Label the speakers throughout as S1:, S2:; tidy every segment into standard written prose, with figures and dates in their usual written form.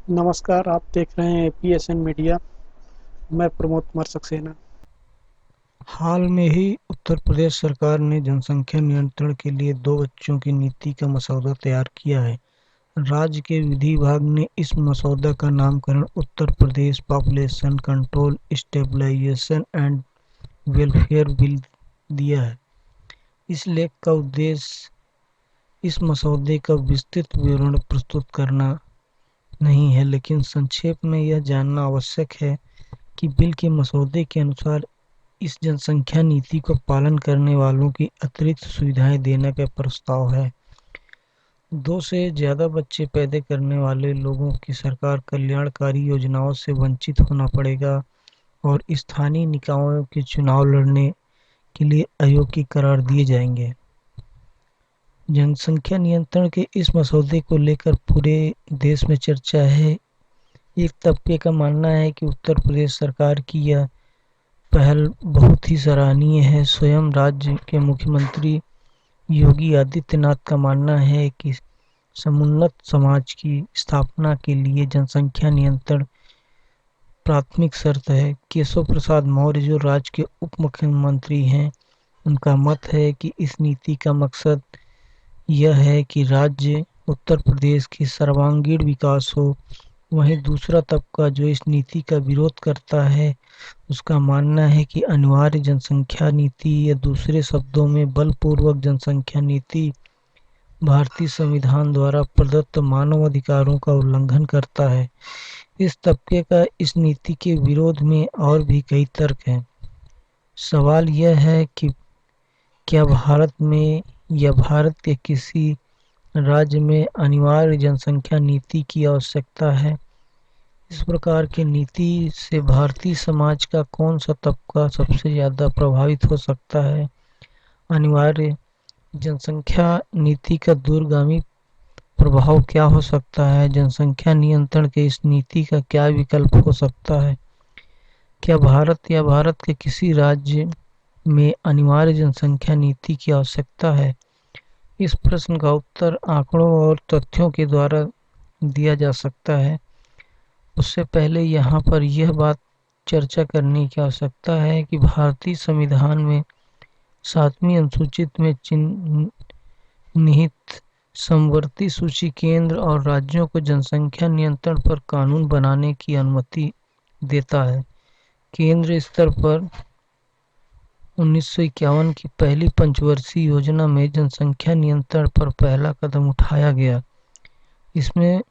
S1: नमस्कार, आप देख रहे हैं पीएसएन मीडिया। मैं प्रमोद कुमार सक्सेना।
S2: हाल में ही उत्तर प्रदेश सरकार ने जनसंख्या नियंत्रण के लिए 2 बच्चों की नीति का मसौदा तैयार किया है। राज्य के विधि विभाग ने इस मसौदा का नामकरण Uttar Pradesh population control stabilization and welfare bill दिया है। इस लेख का उद्देश्य इस मसौदे का विस्तृत विवरण प्रस्तुत करना नहीं है, लेकिन संक्षेप में यह जानना आवश्यक है कि बिल के मसौदे के अनुसार इस जनसंख्या नीति को पालन करने वालों की अतिरिक्त सुविधाएं देने का प्रस्ताव है। 2 से ज्यादा बच्चे पैदा करने वाले लोगों की सरकार कल्याणकारी योजनाओं से वंचित होना पड़ेगा और स्थानीय निकायों के चुनाव लड़ने के लिए अयोग्य करार दिए जाएंगे। जनसंख्या नियंत्रण के इस मसौदे को लेकर पूरे देश में चर्चा है। एक तबके का मानना है कि उत्तर प्रदेश सरकार की यह पहल बहुत ही सराहनीय है। स्वयं राज्य के मुख्यमंत्री योगी आदित्यनाथ का मानना है कि समुन्नत समाज की स्थापना के लिए जनसंख्या नियंत्रण प्राथमिक शर्त है। केशव प्रसाद मौर्य, जो राज्य के उप मुख्यमंत्री हैं, उनका मत है कि इस नीति का मकसद यह है कि राज्य उत्तर प्रदेश की सर्वांगीण विकास हो। वहीं दूसरा तबका, जो इस नीति का विरोध करता है, उसका मानना है कि अनिवार्य जनसंख्या नीति या दूसरे शब्दों में बलपूर्वक जनसंख्या नीति भारतीय संविधान द्वारा प्रदत्त मानव अधिकारों का उल्लंघन करता है। इस तबके का इस नीति के विरोध में और भी कई तर्क हैं। सवाल यह है कि क्या भारत में या भारत के किसी राज्य में अनिवार्य जनसंख्या नीति की आवश्यकता है? इस प्रकार की नीति से भारतीय समाज का कौन सा तबका सबसे ज्यादा प्रभावित हो सकता है? अनिवार्य जनसंख्या नीति का दूरगामी प्रभाव क्या हो सकता है? जनसंख्या नियंत्रण के इस नीति का क्या विकल्प हो सकता है? क्या भारत या भारत के किसी राज्य में अनिवार्य जनसंख्या नीति की आवश्यकता है? इस प्रश्न का उत्तर आंकड़ों और तथ्यों के द्वारा दिया जा सकता है। उससे पहले यहाँ पर यह बात चर्चा करने की आवश्यकता है कि भारतीय संविधान में 7वीं अनुसूचित में निहित समवर्ती सूची केंद्र और राज्यों को जनसंख्या नियंत्रण पर कानून बनाने की अनुमति देता है। केंद्र स्तर पर 1951 की पहली पंचवर्षीय योजना में जनसंख्या नियंत्रण पर पहला कदम उठाया गया। इसमें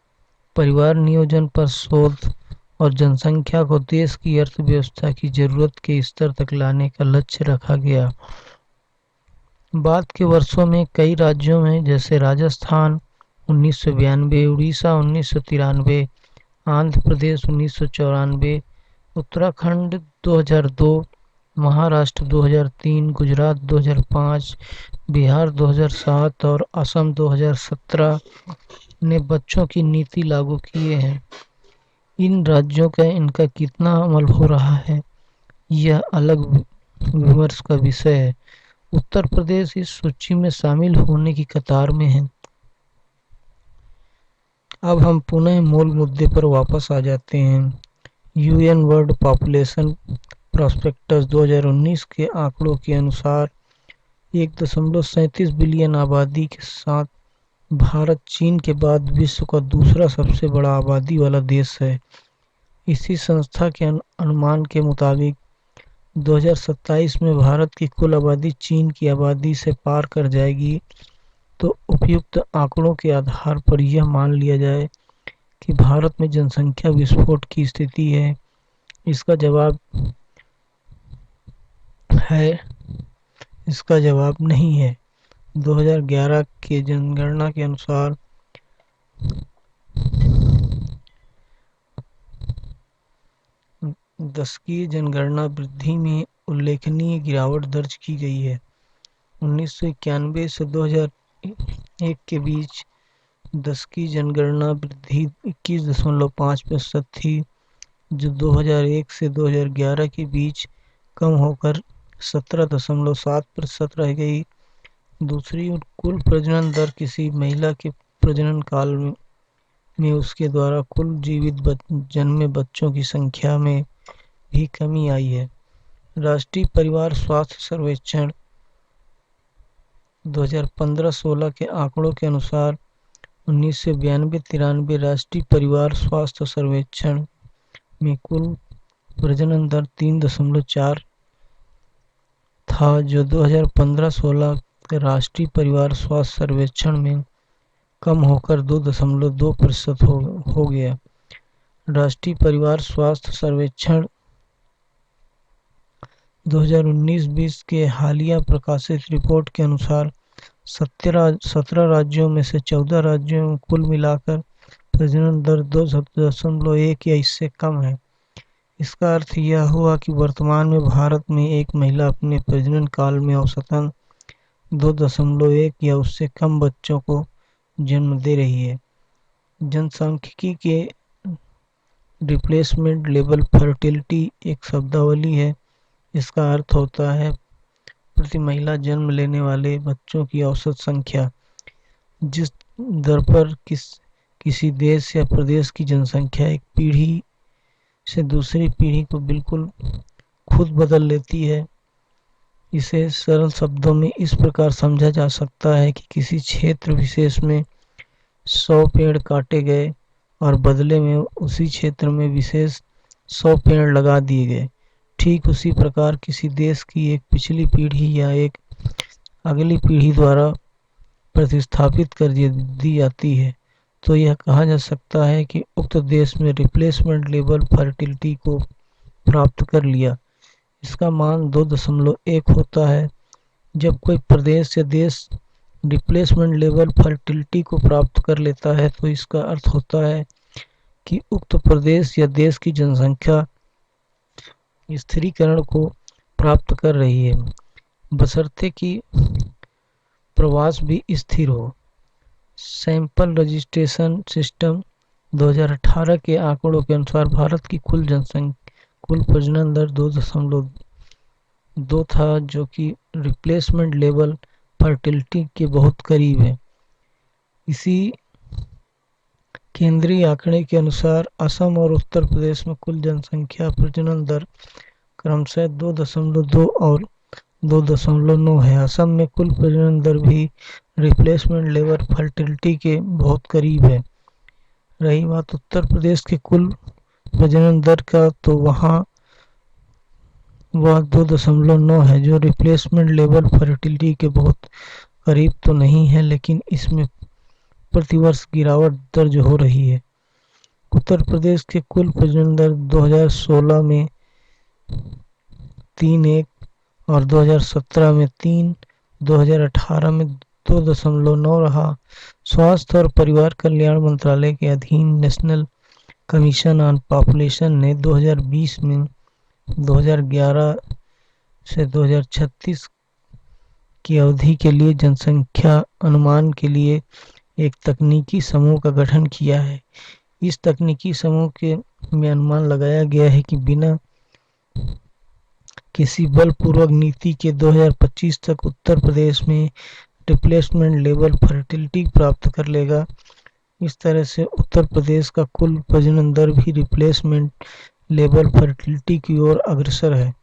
S2: परिवार नियोजन पर शोध और जनसंख्या को देश की अर्थव्यवस्था की जरूरत के स्तर तक लाने का लक्ष्य रखा गया। बाद के वर्षों में कई राज्यों में, जैसे राजस्थान 1992, उड़ीसा 1993, आंध्र प्रदेश 1994, उत्तराखंड 2002, महाराष्ट्र 2003, गुजरात 2005, बिहार 2007 और असम 2017 ने बच्चों की नीति लागू किए हैं। इन राज्यों का इनका कितना अमल हो रहा है, यह अलग विमर्श का विषय है। उत्तर प्रदेश इस सूची में शामिल होने की कतार में है। अब हम पुनः मूल मुद्दे पर वापस आ जाते हैं। यूएन वर्ल्ड पॉपुलेशन प्रॉस्पेक्टस 2019 के आंकड़ों के अनुसार 1.37 बिलियन आबादी के साथ भारत चीन के बाद विश्व का दूसरा सबसे बड़ा आबादी वाला देश है। इसी संस्था के अनुमान के मुताबिक 2027 में भारत की कुल आबादी चीन की आबादी से पार कर जाएगी। तो उपयुक्त आंकड़ों के आधार पर यह मान लिया जाए कि भारत में जनसंख्या विस्फोट की स्थिति है। इसका जवाब है इसका जवाब नहीं है। 2011 के जनगणना के अनुसार 10 की जनगणना वृद्धि में उल्लेखनीय गिरावट दर्ज की गई है। 1991 से 2001 के बीच 10 की जनगणना वृद्धि 21.5% थी, जो 2001 से 2011 के बीच कम होकर 17.7% रह गई। दूसरी ओर कुल प्रजनन दर किसी महिला के प्रजनन काल में में उसके द्वारा कुल जीवित जन्मे बच्चों की संख्या में भी कमी आई है। राष्ट्रीय परिवार स्वास्थ्य सर्वेक्षण 2015-16 के आंकड़ों के अनुसार 1992-93 राष्ट्रीय परिवार स्वास्थ्य सर्वेक्षण में कुल प्रजनन दर 3.4 था, जो 2015-16 के राष्ट्रीय परिवार स्वास्थ्य सर्वेक्षण में कम होकर 2.2% हो गया। राष्ट्रीय परिवार स्वास्थ्य सर्वेक्षण 2019-20 के हालिया प्रकाशित रिपोर्ट के अनुसार 17 राज्यों में से 14 राज्यों में कुल मिलाकर प्रजनन दर 2.1 या इससे कम है। इसका अर्थ यह हुआ कि वर्तमान में भारत में एक महिला अपने प्रजनन काल में औसतन 2.1 या उससे कम बच्चों को जन्म दे रही है। जनसांख्यिकी के रिप्लेसमेंट लेवल फर्टिलिटी एक शब्दावली है। इसका अर्थ होता है प्रति महिला जन्म लेने वाले बच्चों की औसत संख्या। जिस दर पर किसी देश या प्रदेश की जनसंख्या एक पीढ़ी से दूसरी पीढ़ी को बिल्कुल खुद बदल लेती है, इसे सरल शब्दों में इस प्रकार समझा जा सकता है कि किसी क्षेत्र विशेष में 100 पेड़ काटे गए और बदले में उसी क्षेत्र में विशेष 100 पेड़ लगा दिए गए। ठीक उसी प्रकार किसी देश की एक पिछली पीढ़ी या एक अगली पीढ़ी द्वारा प्रतिस्थापित कर दी जाती है, तो यह कहा जा सकता है कि उक्त देश में रिप्लेसमेंट लेवल फर्टिलिटी को प्राप्त कर लिया। इसका मान 2.1 होता है। जब कोई प्रदेश या देश रिप्लेसमेंट लेवल फर्टिलिटी को प्राप्त कर लेता है, तो इसका अर्थ होता है कि उक्त प्रदेश या देश की जनसंख्या स्थिरीकरण को प्राप्त कर रही है, बशर्ते कि प्रवास भी स्थिर हो। सैंपल रजिस्ट्रेशन सिस्टम 2018 के आंकड़ों के अनुसार भारत की कुल प्रजनन दर 2.2 था, जो कि रिप्लेसमेंट लेवल फर्टिलिटी के बहुत करीब है। इसी केंद्रीय आंकड़े के अनुसार असम और उत्तर प्रदेश में कुल जनसंख्या प्रजनन दर क्रमशः 2.2 और 2.9 है। असम में कुल प्रजनन दर भी रिप्लेसमेंट लेवल फर्टिलिटी के बहुत करीब है। रही बात उत्तर प्रदेश के कुल प्रजनन दर का, तो वह 2.9 है, जो रिप्लेसमेंट लेवल फर्टिलिटी के बहुत करीब तो नहीं है, लेकिन इसमें प्रतिवर्ष गिरावट दर्ज हो रही है। उत्तर प्रदेश के कुल प्रजनन दर 2016 में 3.1 और 2017 में 3, 2018 में 2.9 रहा। स्वास्थ्य और परिवार कल्याण मंत्रालय के अधीन नेशनल कमीशन ऑन पॉपुलेशन ने 2020 में 2011 से 2036 की अवधि के लिए जनसंख्या अनुमान के लिए एक तकनीकी समूह का गठन किया है। इस तकनीकी समूह में अनुमान लगाया गया है कि बिना किसी बलपूर्वक नीति के 2025 तक उत्तर प्रदेश में रिप्लेसमेंट लेवल फर्टिलिटी प्राप्त कर लेगा। इस तरह से उत्तर प्रदेश का कुल प्रजनन दर भी रिप्लेसमेंट लेवल फर्टिलिटी की ओर अग्रसर है,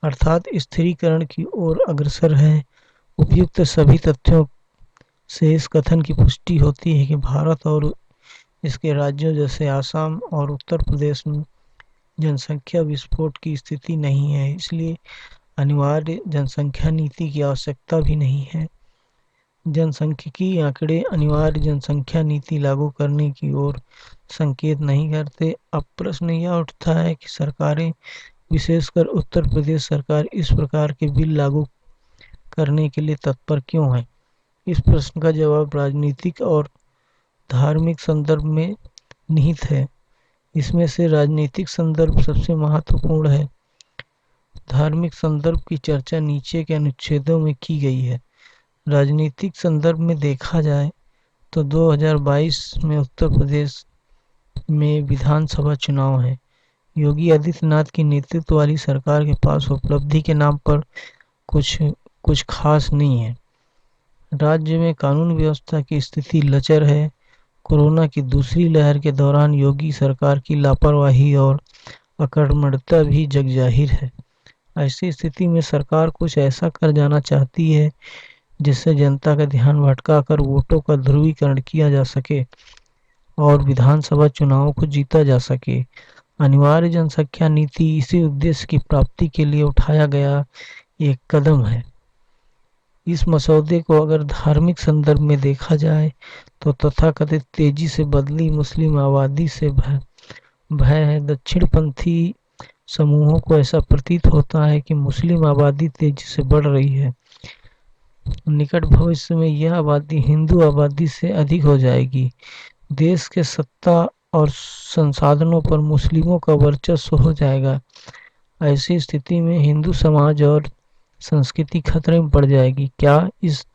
S2: अर्थात स्थिरीकरण की ओर अग्रसर है। उपयुक्त सभी तथ्यों से इस कथन की पुष्टि होती है कि भारत और इसके राज्यों जैसे आसाम और उत्तर प्रदेश में जनसंख्या विस्फोट की स्थिति नहीं है, इसलिए अनिवार्य जनसंख्या नीति की आवश्यकता भी नहीं है। जनसांख्यिकी आंकड़े अनिवार्य जनसंख्या नीति लागू करने की ओर संकेत नहीं करते। अब प्रश्न यह उठता है कि सरकारें, विशेषकर उत्तर प्रदेश सरकार, इस प्रकार के बिल लागू करने के लिए तत्पर क्यों है? इस प्रश्न का जवाब राजनीतिक और धार्मिक संदर्भ में निहित है। इसमें से राजनीतिक संदर्भ सबसे महत्वपूर्ण है। धार्मिक संदर्भ की चर्चा नीचे के अनुच्छेदों में की गई है। राजनीतिक संदर्भ में देखा जाए तो 2022 में उत्तर प्रदेश में विधानसभा चुनाव है। योगी आदित्यनाथ की नेतृत्व वाली सरकार के पास उपलब्धि के नाम पर कुछ खास नहीं है। राज्य में कानून व्यवस्था की स्थिति लचर है कोरोना की दूसरी लहर के दौरान योगी सरकार की लापरवाही और अकर्मण्यता भी जगजाहिर है। ऐसी स्थिति में सरकार कुछ ऐसा कर जाना चाहती है जिससे जनता का ध्यान भटकाकर वोटों का ध्रुवीकरण किया जा सके और विधानसभा चुनावों को जीता जा सके। अनिवार्य जनसंख्या नीति इसी उद्देश्य की प्राप्ति के लिए उठाया गया एक कदम है। इस मसौदे को अगर धार्मिक संदर्भ में देखा जाए तो तथाकथित तेजी से बदली मुस्लिम आबादी से भय है। दक्षिणपंथी समूहों को ऐसा प्रतीत होता है कि मुस्लिम आबादी तेजी से बढ़ रही है। निकट भविष्य में यह आबादी हिंदू आबादी से अधिक हो जाएगी। देश के सत्ता और संसाधनों पर मुस्लिमों का वर्चस्व हो जाएगा। ऐसी स्थिति में हिंदू समाज और संस्कृति खतरे में पड़ जाएगी। क्या इस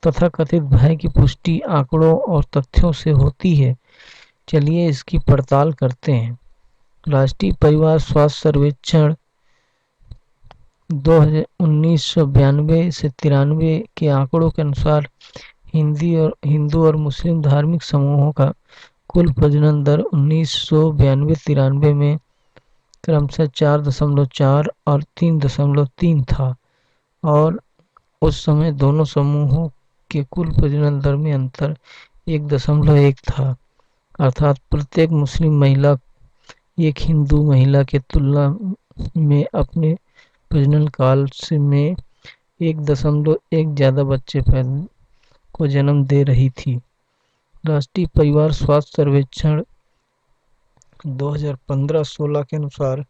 S2: तथाकथित भय की पुष्टि आंकड़ों और तथ्यों से होती है? चलिए इसकी पड़ताल करते हैं। राष्ट्रीय परिवार स्वास्थ्य सर्वेक्षण 1992 से 93 के आंकड़ों के अनुसार हिंदू और मुस्लिम धार्मिक समूहों का कुल प्रजनन दर 1992-93 में क्रमशः 4.4 और 3.3 था और उस समय दोनों समूहों के कुल प्रजनन दर में अंतर 1.1 था, अर्थात प्रत्येक मुस्लिम महिला एक हिंदू महिला की तुलना में अपने प्रजनन काल में 1.1 ज्यादा बच्चे को जन्म दे रही थी। राष्ट्रीय परिवार स्वास्थ्य सर्वेक्षण 2015-16 के अनुसार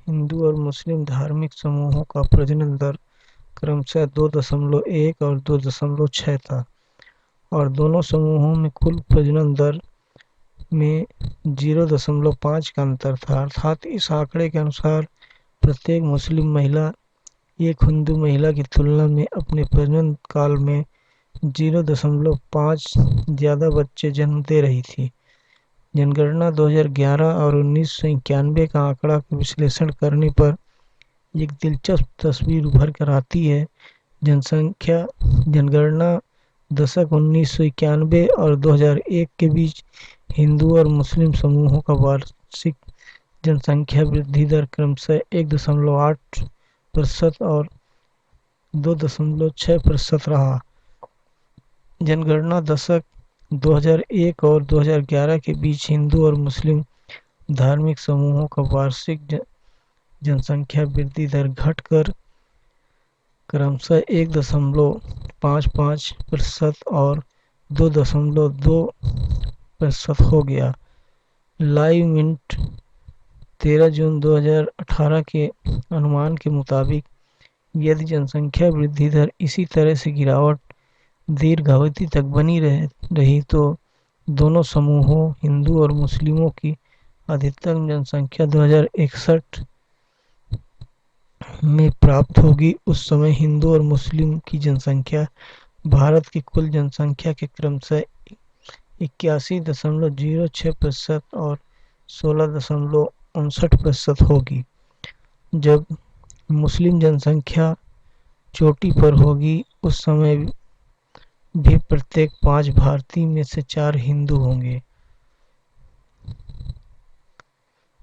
S2: हिंदू और मुस्लिम धार्मिक समूहों का प्रजनन दर क्रमशः 2.1 और 2.6 था और दोनों समूहों में कुल प्रजनन दर में 0.5 का अंतर था, अर्थात इस आंकड़े के अनुसार प्रत्येक मुस्लिम महिला एक हिंदू महिला की तुलना में अपने प्रजनन काल में 0.5 ज्यादा बच्चे जन्म दे रही थी। जनगणना 2011 और 1991 का आंकड़ा का विश्लेषण करने पर एक दिलचस्प तस्वीर उभर कर आती है। जनगणना दशक 1991 और 2001 के बीच हिंदू और मुस्लिम समूहों का वार्षिक जनसंख्या वृद्धि दर क्रमशः 1.8% और 2.6% रहा। जनगणना दशक 2001 और 2011 के बीच हिंदू और मुस्लिम धार्मिक समूहों का वार्षिक जनसंख्या वृद्धि दर घटकर क्रमशः 1.55% और 2.2% हो गया। लाइव मिनट 13 जून 2018 के अनुमान के मुताबिक यदि जनसंख्या वृद्धि दर इसी तरह से गिरावट दीर्घावधि तक बनी रही तो दोनों समूहों हिंदू और मुस्लिमों की अधिकतम जनसंख्या 2061 में प्राप्त होगी। उस समय हिंदू और मुस्लिम की जनसंख्या भारत की कुल जनसंख्या के क्रमशः 81.06% और 16.59% होगी। जब मुस्लिम जनसंख्या चोटी पर होगी उस समय भी प्रत्येक 5 भारतीय में से 4 हिंदू होंगे।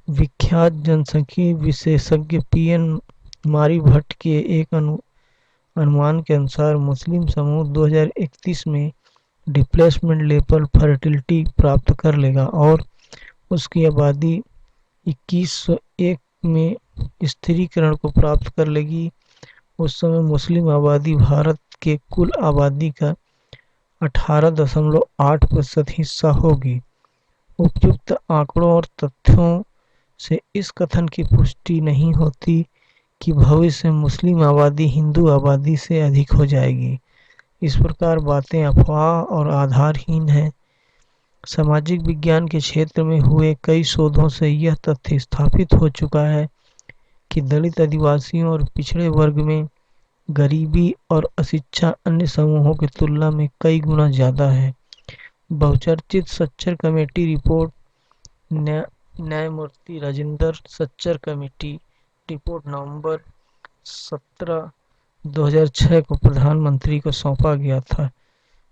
S2: विख्यात जनसंख्या विशेषज्ञ पीएन मारी भट्ट के एक अनुमान के अनुसार मुस्लिम समूह 2031 में डिप्लेसमेंट लेवल फर्टिलिटी प्राप्त कर लेगा और उसकी आबादी 2101 में स्थिरीकरण को प्राप्त कर लेगी। उस समय मुस्लिम आबादी भारत के कुल आबादी का 18.8% हिस्सा होगी। उपयुक्त आंकड़ों और तथ्यों से इस कथन की पुष्टि नहीं होती कि भविष्य में मुस्लिम आबादी हिंदू आबादी से अधिक हो जाएगी। इस प्रकार बातें अफवाह और आधारहीन हैं। सामाजिक विज्ञान के क्षेत्र में हुए कई शोधों से यह तथ्य स्थापित हो चुका है कि दलित, आदिवासियों और पिछड़े वर्ग में गरीबी और अशिक्षा अन्य समूहों की तुलना में कई गुना ज्यादा है। बहुचर्चित सच्चर कमेटी रिपोर्ट न्यायमूर्ति राजेंद्र सच्चर कमेटी रिपोर्ट नवंबर 17, 2006 को प्रधानमंत्री को सौंपा गया था।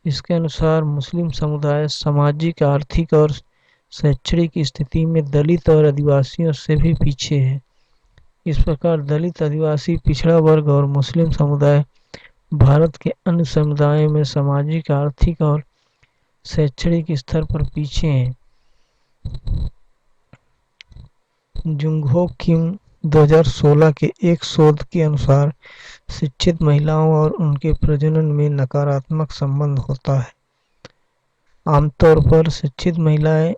S2: इसके अनुसार मुस्लिम समुदाय सामाजिक, आर्थिक और शैक्षणिक स्थिति में दलित और आदिवासियों से भी पीछे है। इस प्रकार दलित, आदिवासी, पिछड़ा वर्ग और मुस्लिम समुदाय भारत के अन्य समुदायों में सामाजिक, आर्थिक और शैक्षणिक स्तर पर पीछे हैं। जुंगहो किम 2016 के एक शोध के अनुसार शिक्षित महिलाओं और उनके प्रजनन में नकारात्मक संबंध होता है। आमतौर पर शिक्षित महिलाएं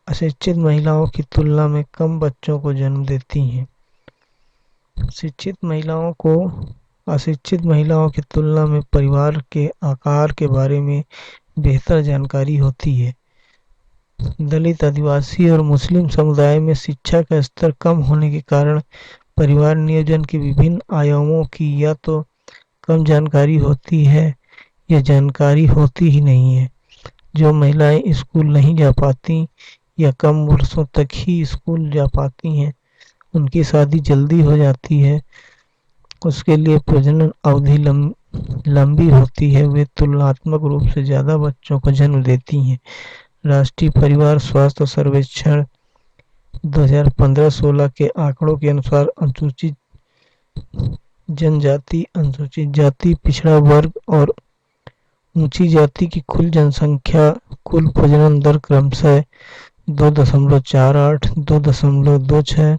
S2: अशिक्षित महिलाओं की तुलना में कम बच्चों को जन्म देती हैं। शिक्षित महिलाओं को अशिक्षित महिलाओं की तुलना में परिवार के आकार के बारे में बेहतर जानकारी होती है। दलित, आदिवासी और मुस्लिम समुदाय में शिक्षा का स्तर कम होने के कारण परिवार नियोजन के विभिन्न आयामों की या तो कम जानकारी होती है या जानकारी होती ही नहीं है। जो महिलाएं स्कूल नहीं जा पाती या कम वर्षों तक ही स्कूल जा पाती हैं, उनकी शादी जल्दी हो जाती है, उसके लिए प्रजनन अवधि लंबी होती है, वे तुलनात्मक रूप से ज़्यादा बच्चों को जन्म देती हैं। राष्ट्रीय परिवार स्वास्थ्य सर्वेक्षण 2015-16 के आंकड़ों के अनुसार अनुसूचित जनजाति, अनुसूचित जाति, पिछड़ा वर्ग और ऊंची जाति की कुल जनसंख्या कुल प्रजनन दर क्रमशः 2.48, 2.26,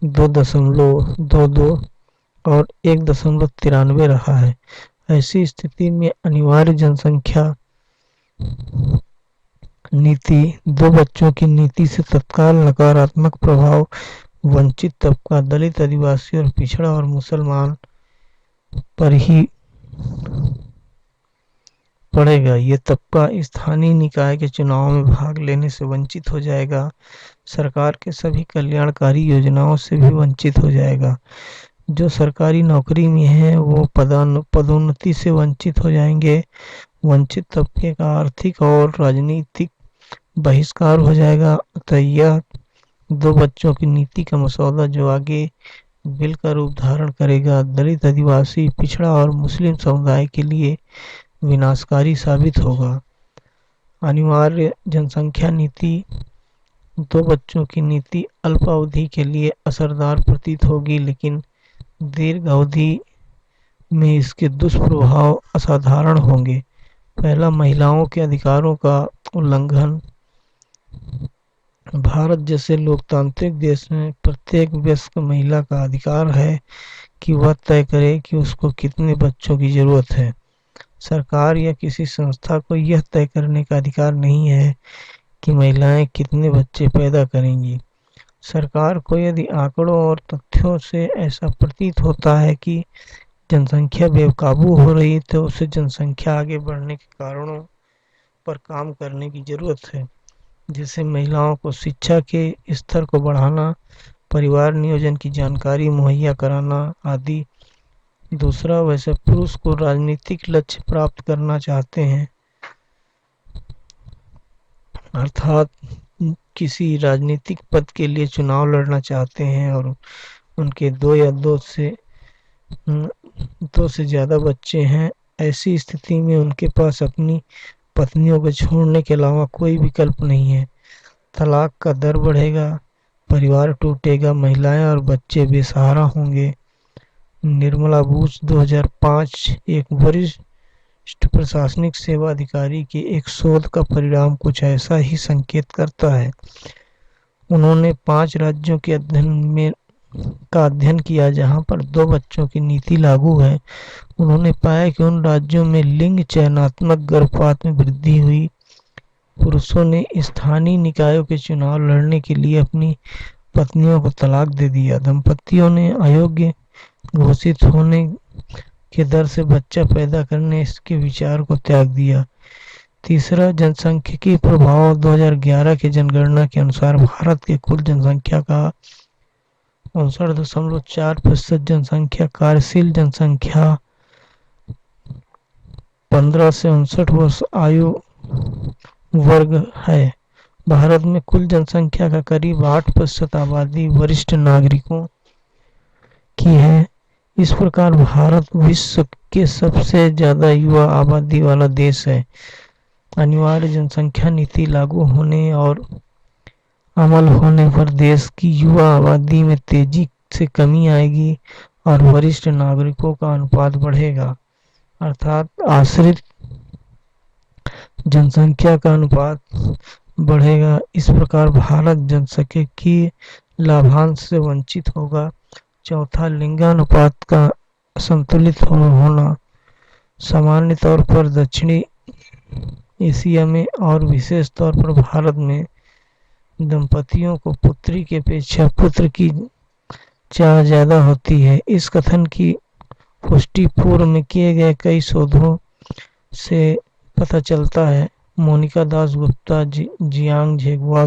S2: 2.22 और 1.93 रहा है। ऐसी स्थिति में अनिवार्य जनसंख्या नीति, दो बच्चों की नीति से तत्काल नकारात्मक प्रभाव वंचित तबका, दलित, आदिवासी और पिछड़ा और मुसलमान पर ही पड़ेगा। ये तबका स्थानीय निकाय के चुनाव में भाग लेने से वंचित हो जाएगा, सरकार के सभी कल्याणकारी योजनाओं से भी वंचित हो जाएगा। जो सरकारी नौकरी में हैं वो पदोन्नति से वंचित हो जाएंगे। वंचित तबके का आर्थिक और राजनीतिक बहिष्कार हो जाएगा। अतः यह दो बच्चों की नीति का मसौदा जो आगे बिल का रूप धारण करेगा, दलित, आदिवासी, पिछड़ा और मुस्लिम समुदाय के लिए विनाशकारी साबित होगा। अनिवार्य जनसंख्या नीति, दो बच्चों की नीति अल्पावधि के लिए असरदार प्रतीत होगी, लेकिन दीर्घ अवधि में इसके दुष्प्रभाव असाधारण होंगे। पहला, महिलाओं के अधिकारों का उल्लंघन। भारत जैसे लोकतांत्रिक देश में प्रत्येक वयस्क महिला का अधिकार है कि वह तय करे कि उसको कितने बच्चों की जरूरत है। सरकार या किसी संस्था को यह तय करने का अधिकार नहीं है कि महिलाएं कितने बच्चे पैदा करेंगी। सरकार को यदि आंकड़ों और तथ्यों से ऐसा प्रतीत होता है कि जनसंख्या बेकाबू हो रही है, तो उसे जनसंख्या आगे बढ़ने के कारणों पर काम करने की जरूरत है, जैसे महिलाओं को शिक्षा के स्तर को बढ़ाना, परिवार नियोजन की जानकारी मुहैया कराना आदि। दूसरा, वैसे पुरुष को राजनीतिक लक्ष्य प्राप्त करना चाहते हैं, अर्थात किसी राजनीतिक पद के लिए चुनाव लड़ना चाहते हैं और उनके दो से ज़्यादा बच्चे हैं। ऐसी स्थिति में उनके पास अपनी पत्नियों को छोड़ने के अलावा कोई विकल्प नहीं है। तलाक का दर बढ़ेगा, परिवार टूटेगा, महिलाएं और बच्चे बेसहारा होंगे। निर्मला बुश 2005 एक वरिष्ठ प्रशासनिक सेवा अधिकारी के एक शोध का परिणाम कुछ ऐसा ही संकेत करता है। उन्होंने 5 राज्यों के अध्ययन किया जहां पर 2 बच्चों की नीति लागू है। उन्होंने पाया कि उन राज्यों में लिंग चयनात्मक गर्भपात में वृद्धि हुई। पुरुषों ने स्थानीय निकायों के चुनाव लड़ने के लिए अपनी पत्नियों को तलाक दे दिया। दंपतियों ने अयोग्य घोषित होने के दर से बच्चा पैदा करने के विचार को त्याग दिया। तीसरा, जनसांख्यिकी प्रभाव। 2011 की जनगणना के अनुसार भारत की कुल जनसंख्या का 59.4% जनसंख्या कार्यशील जनसंख्या 15 से 59 वर्ष आयु वर्ग है। भारत में कुल जनसंख्या का करीब 8% आबादी वरिष्ठ नागरिकों की है। इस प्रकार भारत विश्व के सबसे ज्यादा युवा आबादी वाला देश है। अनिवार्य जनसंख्या नीति लागू होने और अमल होने पर देश की युवा आबादी में तेजी से कमी आएगी और वरिष्ठ नागरिकों का अनुपात बढ़ेगा, अर्थात आश्रित जनसंख्या का अनुपात बढ़ेगा। इस प्रकार भारत जनसांख्यिकीय लाभांश से वंचित होगा। चौथा, लिंगानुपात का संतुलित होना। सामान्य तौर पर दक्षिणी एशिया में और विशेष तौर पर भारत में दंपतियों को पुत्री की अपेक्षा पुत्र की चाह ज्यादा होती है। इस कथन की पुष्टि पूर्व में किए गए कई शोधों से पता चलता है। मोनिका दास गुप्ता, जियांग झेगुआ,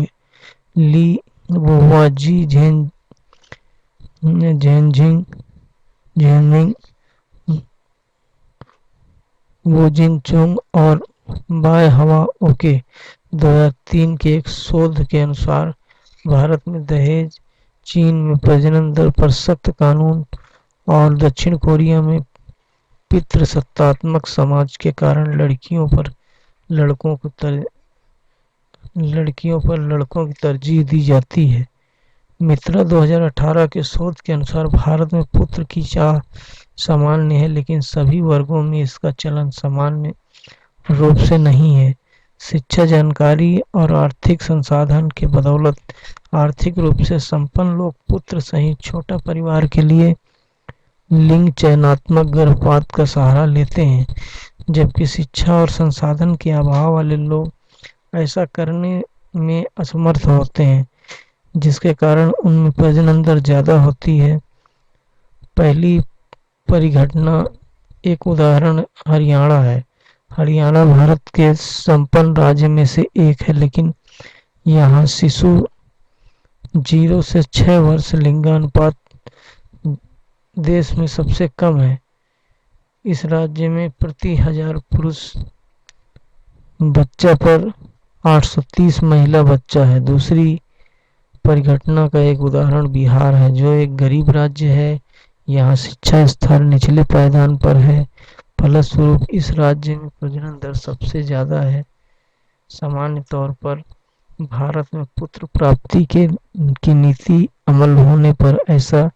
S2: ली वोहुआ-जी, झेनझिंग, वोजिन चुंग और बाय हवा ओके 2003 के एक शोध के अनुसार भारत में दहेज, चीन में प्रजनन दर पर सख्त कानून और दक्षिण कोरिया में पितृसत्तात्मक समाज के कारण लड़कियों पर लड़कों की तरजीह दी जाती है। मित्रा 2018 के शोध के अनुसार भारत में पुत्र की चाह सामान्य है, लेकिन सभी वर्गों में इसका चलन सामान्य रूप से नहीं है। शिक्षा, जानकारी और आर्थिक संसाधन के बदौलत आर्थिक रूप से संपन्न लोग पुत्र सहित छोटा परिवार के लिए लिंग चयनात्मक गर्भपात का सहारा लेते हैं, जबकि शिक्षा और संसाधन के अभाव वाले लोग ऐसा करने में असमर्थ होते हैं, जिसके कारण उनमें प्रजनन दर ज्यादा होती है। पहली परिघटना एक उदाहरण हरियाणा है। हरियाणा भारत के संपन्न राज्य में से एक है, लेकिन यहाँ शिशु 0 से 6 वर्ष लिंगानुपात देश में सबसे कम है। इस राज्य में प्रति 1000 पुरुष बच्चा पर 830 महिला बच्चा है। दूसरी परिघटना का एक उदाहरण बिहार है, जो एक गरीब राज्य है। यहाँ शिक्षा स्तर निचले पायदान पर है, फलस्वरूप इस राज्य में प्रजनन दर सबसे ज्यादा है। सामान्य तौर पर भारत में पुत्र प्राप्ति की नीति अमल होने पर ऐसा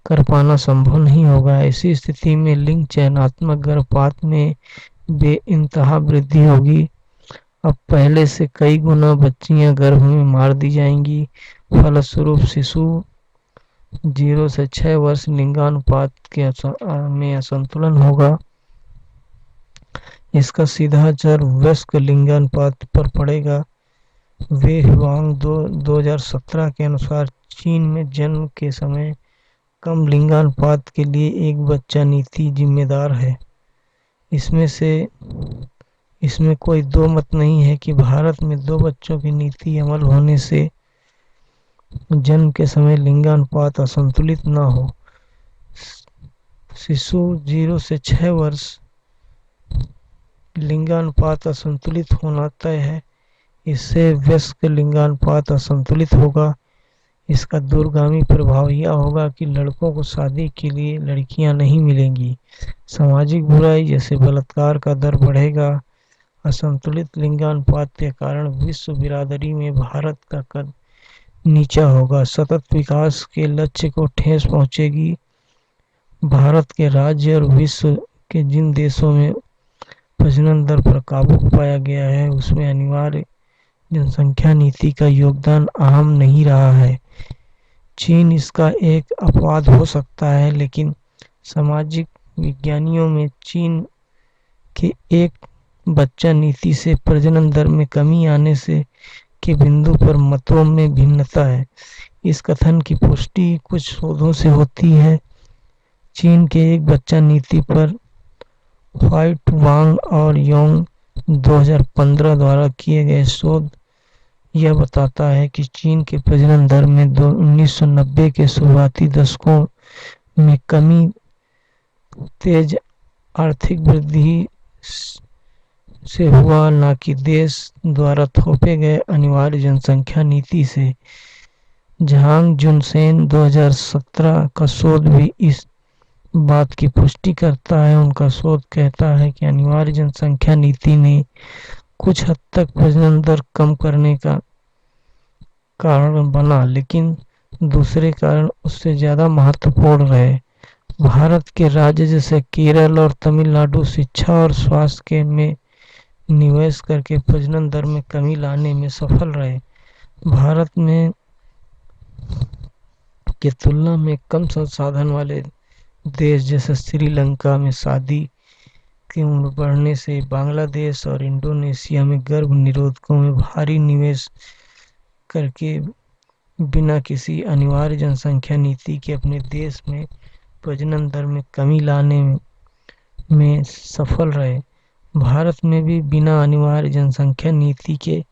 S2: कर पाना संभव नहीं होगा। ऐसी स्थिति में लिंग चयनात्मक गर्भपात में बेइंतहा वृद्धि होगी। अब पहले से कई गुना बच्चियां गर्भ में मार दी जाएंगी। फलस्वरूप शिशु 0 से 6 वर्ष लिंगानुपात में असंतुलन होगा। इसका सीधा असर वयस्क लिंगानुपात पर पड़ेगा। वे हुआंग 2017 के अनुसार चीन में जन्म के समय कम लिंगानुपात के लिए एक बच्चा नीति जिम्मेदार है। इसमें कोई दो मत नहीं है कि भारत में 2 बच्चों की नीति अमल होने से जन्म के समय लिंगानुपात असंतुलित न हो। शिशु 0 से 6 वर्ष लिंगानुपात असंतुलित होना तय है। इससे वयस्क लिंगानुपात असंतुलित होगा। इसका दूरगामी प्रभाव यह होगा कि लड़कों को शादी के लिए लड़कियां नहीं मिलेंगी। सामाजिक बुराई जैसे बलात्कार का दर बढ़ेगा। असंतुलित लिंगानुपात के कारण विश्व बिरादरी में भारत का कद नीचा होगा। सतत विकास के लक्ष्य को ठेस पहुंचेगी। भारत के राज्य और विश्व के जिन देशों में प्रजनन दर पर काबू पाया गया है, उसमें अनिवार्य जनसंख्या नीति का योगदान अहम नहीं रहा है। चीन इसका एक अपवाद हो सकता है, लेकिन सामाजिक विज्ञानियों में चीन के एक बच्चा नीति से प्रजनन दर में कमी आने से के बिंदु पर मतों में भिन्नता है। इस कथन की पुष्टि कुछ शोधों से होती है। चीन के एक बच्चा नीति पर व्हाइट, वांग और योंग 2015 द्वारा किए गए शोध यह बताता है कि चीन के प्रजनन दर में 1990 के शुरुआती दशकों में कमी तेज आर्थिक वृद्धि से हुआ, न कि देश द्वारा थोपे गए अनिवार्य जनसंख्या नीति से। झांग जुनसेन 2017 का शोध भी इस बात की पुष्टि करता है। उनका शोध कहता है कि अनिवार्य जनसंख्या नीति ने कुछ हद तक प्रजनन दर कम करने का कारण बना, लेकिन दूसरे कारण उससे ज्यादा महत्वपूर्ण रहे। भारत के राज्य जैसे केरल और तमिलनाडु शिक्षा और स्वास्थ्य में निवेश करके प्रजनन दर में कमी लाने में सफल रहे। भारत में की तुलना में कम संसाधन वाले देश जैसे श्रीलंका में शादी की उम्र बढ़ने से बांग्लादेश और इंडोनेशिया में गर्भ निरोधकों में भारी निवेश करके बिना किसी अनिवार्य जनसंख्या नीति के अपने देश में प्रजनन दर में कमी लाने में सफल रहे। भारत में भी बिना अनिवार्य जनसंख्या नीति के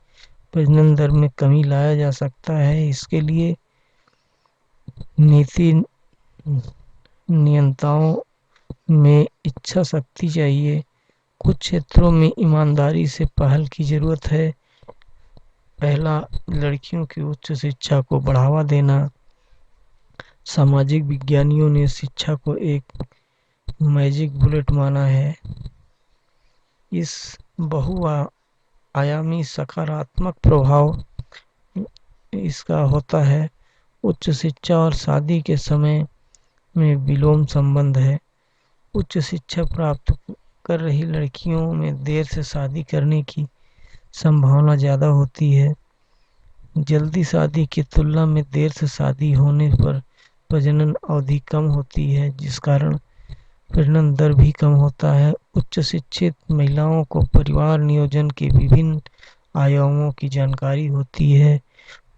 S2: प्रजनन दर में कमी लाया जा सकता है। इसके लिए नीति नियंताओं में इच्छा शक्ति चाहिए। कुछ क्षेत्रों में ईमानदारी से पहल की जरूरत है। पहला, लड़कियों की उच्च शिक्षा को बढ़ावा देना। सामाजिक विज्ञानियों ने शिक्षा को एक मैजिक बुलेट माना है। इस बहुआयामी सकारात्मक प्रभाव इसका होता है। उच्च शिक्षा और शादी के समय में विलोम संबंध है। उच्च शिक्षा प्राप्त कर रही लड़कियों में देर से शादी करने की संभावना ज़्यादा होती है। जल्दी शादी की तुलना में देर से शादी होने पर प्रजनन अवधि कम होती है, जिस कारण प्रजनन दर भी कम होता है। उच्च शिक्षित महिलाओं को परिवार नियोजन के विभिन्न आयामों की जानकारी होती है।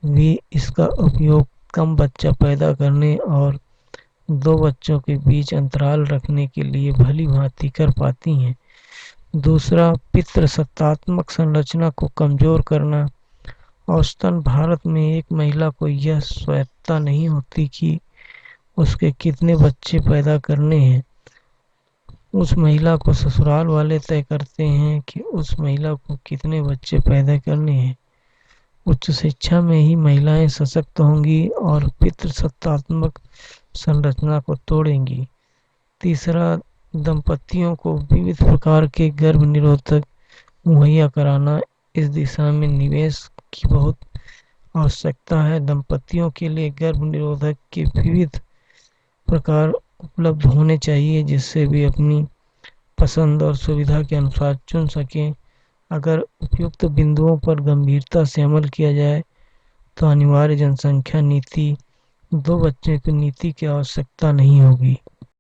S2: वे इसका उपयोग कम बच्चा पैदा करने और दो बच्चों के बीच अंतराल रखने के लिए भली भांति कर पाती हैं। दूसरा, पितृसत्तात्मक संरचना को कमजोर करना। औसतन भारत में एक महिला को यह स्वायत्तता नहीं होती कि उसके कितने बच्चे पैदा करने हैं। उस महिला को ससुराल वाले तय करते हैं कि उस महिला को कितने बच्चे पैदा करने हैं। उच्च शिक्षा में ही महिलाएं सशक्त होंगी और पितृसत्तात्मक संरचना को तोड़ेंगी। तीसरा, दंपतियों को विविध प्रकार के गर्भ निरोधक मुहैया कराना। इस दिशा में निवेश की बहुत आवश्यकता है। दंपतियों के लिए गर्भ निरोधक के विविध प्रकार उपलब्ध होने चाहिए, जिससे वे अपनी पसंद और सुविधा के अनुसार चुन सकें। अगर उपयुक्त बिंदुओं पर गंभीरता से अमल किया जाए तो अनिवार्य जनसंख्या नीति, दो बच्चे की नीति की आवश्यकता नहीं होगी।